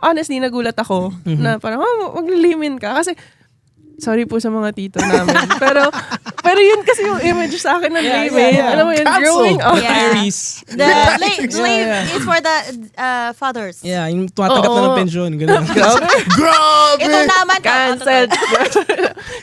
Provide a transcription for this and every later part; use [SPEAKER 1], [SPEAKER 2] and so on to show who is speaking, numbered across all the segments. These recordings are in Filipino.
[SPEAKER 1] honestly, nagulat ako na parang, maglilimin ka. Kasi, sorry po sa mga tito namin. pero yun kasi yung image sa akin ng limin. Alam mo yun, growing up.
[SPEAKER 2] Iris.
[SPEAKER 3] The late is for the fathers.
[SPEAKER 2] Yeah, yung tumatanggap na ng pensyon. Ganun.
[SPEAKER 4] Grabe!
[SPEAKER 3] Ito naman.
[SPEAKER 1] Cancelled.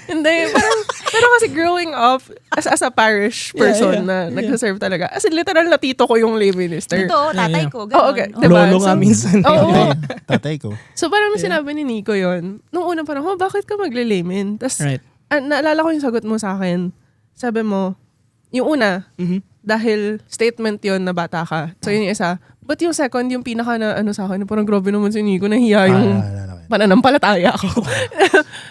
[SPEAKER 1] Hindi, parang, pero kasi growing up, as a parish person na nagsaserve talaga, as in, literal na tito ko yung lay minister.
[SPEAKER 3] Ito, tatay ko. Ganun.
[SPEAKER 1] Oh, okay. Diba?
[SPEAKER 2] Lolo nga minsan.
[SPEAKER 1] Oo.
[SPEAKER 4] Tatay ko.
[SPEAKER 1] So parang sinabi ni Nico yun, nung una parang, bakit ka maglilayman? Tapos,
[SPEAKER 2] Right.
[SPEAKER 1] naalala ko yung sagot mo sa akin. Sabi mo, yung una, dahil statement yon na bata ka. So yun yung isa. But yung second, yung pinaka na sa akin, parang grabe naman si Nico, nahiya yung pananampalataya ako.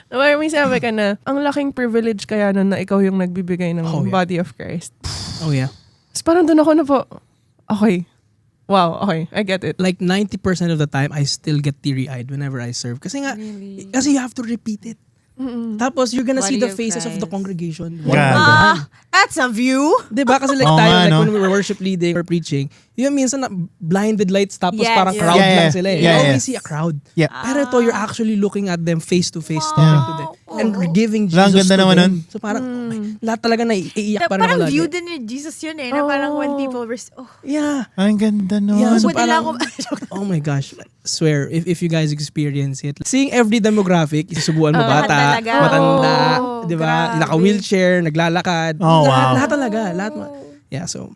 [SPEAKER 1] Parang may sabi ka na, ang laking privilege kaya na ikaw yung nagbibigay ng body of Christ.
[SPEAKER 2] Oh yeah.
[SPEAKER 1] Tapos parang doon ako na po, okay. Wow, okay. I get it.
[SPEAKER 2] Like 90% of the time, I still get teary-eyed whenever I serve. Kasi nga, kasi you have to repeat it. Tapos you're gonna see
[SPEAKER 3] Body
[SPEAKER 2] the
[SPEAKER 3] of
[SPEAKER 2] faces of the
[SPEAKER 3] Christ.
[SPEAKER 2] congregation.
[SPEAKER 3] That's a view.
[SPEAKER 2] Diba? Kasi like
[SPEAKER 4] Oo
[SPEAKER 2] tayo,
[SPEAKER 4] nga,
[SPEAKER 2] like
[SPEAKER 4] no?
[SPEAKER 2] when we were worship leading or preaching, yun minsan na blinded lights tapos
[SPEAKER 3] Yes.
[SPEAKER 2] parang crowd
[SPEAKER 4] Yeah.
[SPEAKER 2] lang sila eh.
[SPEAKER 4] Yeah,
[SPEAKER 2] You
[SPEAKER 4] yeah.
[SPEAKER 2] always see a crowd.
[SPEAKER 4] Yeah.
[SPEAKER 2] Pero ito, you're actually looking at them face to face, talking to them. And giving
[SPEAKER 4] Ang
[SPEAKER 2] Jesus
[SPEAKER 4] ganda
[SPEAKER 2] to
[SPEAKER 4] naman
[SPEAKER 2] them.
[SPEAKER 4] nun.
[SPEAKER 2] So parang, lahat talaga na iiyak pa rin
[SPEAKER 3] Parang
[SPEAKER 2] ako lagi.
[SPEAKER 3] view din ni Jesus yun eh. Na parang when people were,
[SPEAKER 2] Yeah.
[SPEAKER 4] Ang ganda nun.
[SPEAKER 2] Yeah, so
[SPEAKER 3] pwede lang
[SPEAKER 2] parang,
[SPEAKER 3] ako.
[SPEAKER 2] oh my gosh, swear, if you guys experience it, seeing every demographic, isusubuan mo
[SPEAKER 3] Lahat
[SPEAKER 2] bata,
[SPEAKER 3] talaga.
[SPEAKER 2] matanda,
[SPEAKER 3] Oh,
[SPEAKER 2] di ba?
[SPEAKER 3] grabe.
[SPEAKER 2] Naka-wheelchair, naglalakad.
[SPEAKER 4] Oh, wow.
[SPEAKER 2] Lahat talaga. Lahat. Yeah, so